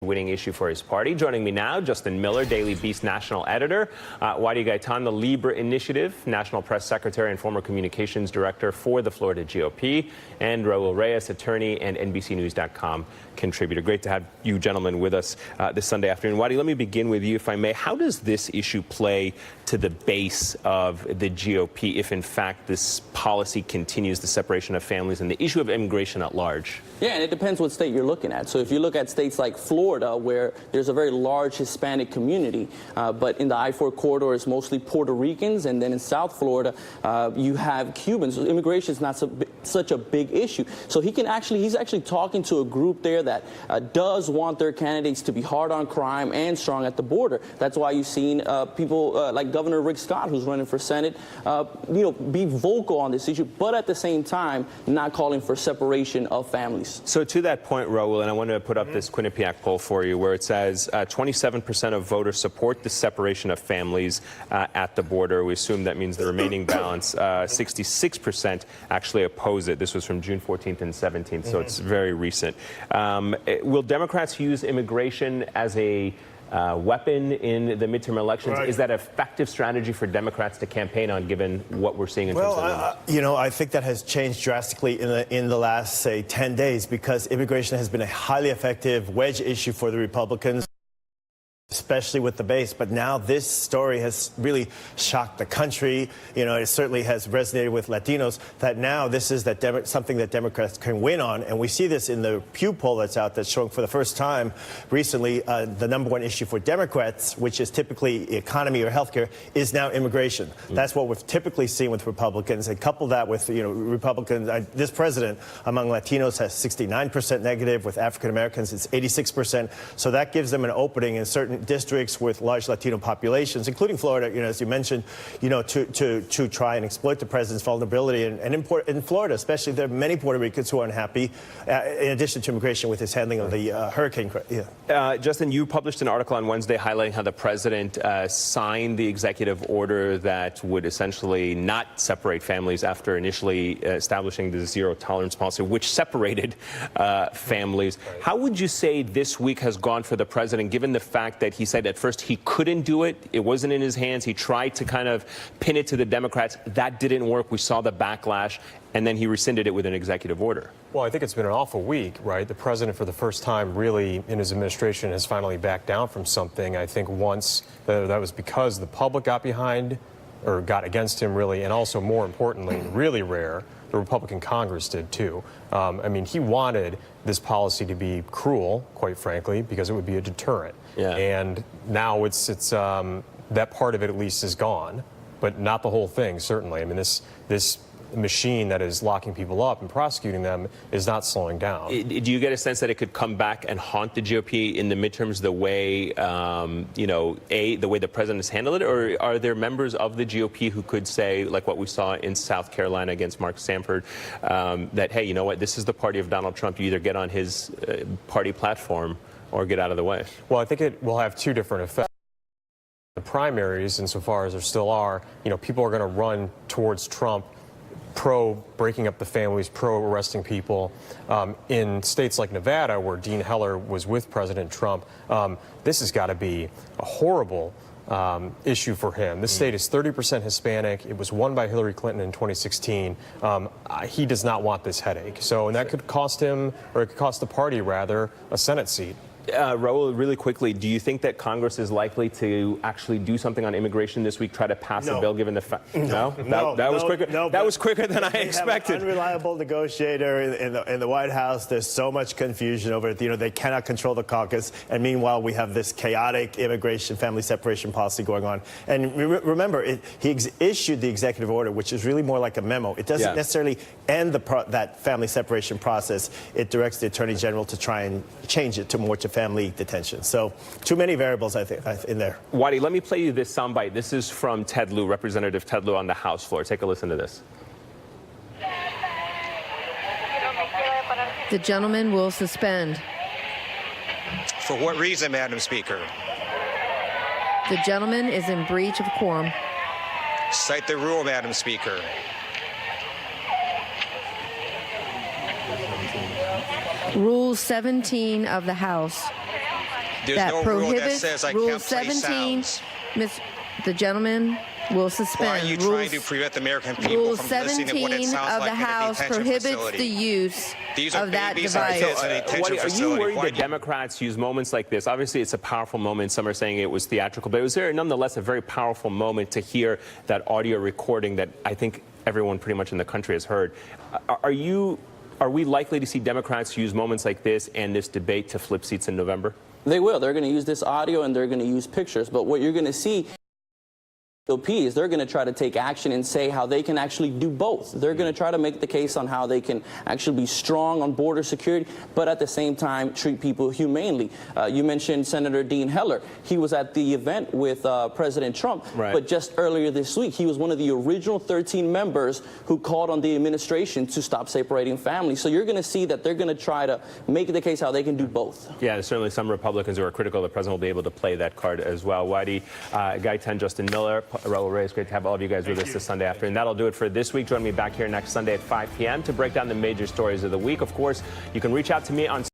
winning issue for his party. Joining me now, Justin Miller, Daily Beast national editor, Wadi Gaitan, the LIBRE Initiative, national press secretary and former communications director for the Florida GOP, and Raul Reyes, attorney and NBCnews.com contributor. Great to have you gentlemen with us this Sunday afternoon. Wadi, let me begin with you, if I may. How does this issue play to the base of the GOP if, in fact, this policy continues the separation of families and the issue of immigration at large? Yeah, and it depends what state you're looking at. So if you look at states like Florida, where there's a very large Hispanic community, but in the I-4 corridor it's mostly Puerto Ricans, and then in South Florida you have Cubans. So immigration is not such a big issue. So he's actually talking to a group there that does want their candidates to be hard on crime and strong at the border. That's why you've seen people like Governor Rick Scott, who's running for Senate, be vocal on this issue, but at the same time not calling for separation of families. So to that point, Raul, and I want to put up this Quinnipiac poll for you, where it says 27% of voters support the separation of families at the border. We assume that means the remaining balance, 66% actually oppose it. This was from June 14th and 17th, so it's very recent. Will Democrats use immigration as a weapon in the midterm elections? Right. Is that an effective strategy for Democrats to campaign on, given what we're seeing in terms of I think that has changed drastically in the last, say, 10 days, because immigration has been a highly effective wedge issue for the Republicans, especially with the base. But now this story has really shocked the country. It certainly has resonated with Latinos, that now this is something that Democrats can win on. And we see this in the Pew poll that's out, that's showing for the first time recently the #1 issue for Democrats, which is typically economy or healthcare, is now immigration. That's what we've typically seen with Republicans. And couple that with, Republicans, this president among Latinos has 69% negative. With African Americans, it's 86%. So that gives them an opening in certain districts with large Latino populations, including Florida, as you mentioned, to try and exploit the president's vulnerability. And in Florida, especially, there are many Puerto Ricans who are unhappy, in addition to immigration, with his handling of the hurricane. Justin, you published an article on Wednesday highlighting how the president signed the executive order that would essentially not separate families after initially establishing the zero tolerance policy, which separated families. How would you say this week has gone for the president, given the fact that he said at first he couldn't do it, it wasn't in his hands, he tried to kind of pin it to the Democrats, that didn't work, we saw the backlash, and then he rescinded it with an executive order? Well, I think it's been an awful week, right? The president, for the first time really in his administration, has finally backed down from something. I think once that was because the public got behind, or got against him, really, and also, more importantly, really rare, the Republican Congress did too. He wanted this policy to be cruel, quite frankly, because it would be a deterrent. Yeah. And now it's that part of it at least is gone, but not the whole thing, certainly. This machine that is locking people up and prosecuting them is not slowing down. Do you get a sense that it could come back and haunt the GOP in the midterms the way, the way the president has handled it? Or are there members of the GOP who could say, like what we saw in South Carolina against Mark Sanford, that, hey, you know what, this is the party of Donald Trump, you either get on his party platform or get out of the way? Well, I think it will have two different effects. The primaries, insofar as there still are, people are going to run towards Trump, pro breaking up the families, pro arresting people. In states like Nevada, where Dean Heller was with President Trump, this has got to be a horrible issue for him. This state is 30% Hispanic. It was won by Hillary Clinton in 2016. He does not want this headache. And that could cost him, or it could cost the party, rather, a Senate seat. Raul, really quickly, do you think that Congress is likely to actually do something on immigration this week, try to pass a bill, given the fact? That was quicker. That was quicker than I expected. Have an unreliable negotiator in the White House. There's so much confusion over it. They cannot control the caucus, and meanwhile we have this chaotic immigration, family separation policy going on. And remember, he issued the executive order, which is really more like a memo. It doesn't necessarily end that family separation process. It directs the Attorney General to try and change it to more to family detention. So too many variables, I think, in there. Wadi, let me play you this soundbite. This is from Ted Lieu, Representative Ted Lieu on the House floor. Take a listen to this. The gentleman will suspend. For what reason, Madam Speaker? The gentleman is in breach of quorum. Cite the rule, Madam Speaker. Rule 17 of the House. There's that no rule that prohibits says I Rule can't play 17. sounds. The gentleman will suspend. Why are you trying to prevent the American people Rule from listening to what it 17 sounds of like the in a House detention prohibits facility? the use These are of that babies and device. kids in a detention Wadi, are you facility. worried Why that do you- Democrats use moments like this? Obviously, it's a powerful moment. Some are saying it was theatrical, but it was nonetheless a very powerful moment to hear that audio recording that I think everyone pretty much in the country has heard. Are we likely to see Democrats use moments like this and this debate to flip seats in November? They will. They're going to use this audio and they're going to use pictures. But what you're going to see is they're going to try to take action and say how they can actually do both. They're going to try to make the case on how they can actually be strong on border security, but at the same time treat people humanely. You mentioned Senator Dean Heller. He was at the event with President Trump, right. But just earlier this week, he was one of the original 13 members who called on the administration to stop separating families. So you're going to see that they're going to try to make the case how they can do both. Yeah, there's certainly some Republicans who are critical. The president will be able to play that card as well. Wadi, Gaitan, Justin Miller, Raul Reyes, great to have all of you guys with us this Sunday afternoon. That'll do it for this week. Join me back here next Sunday at 5 p.m. to break down the major stories of the week. Of course, you can reach out to me on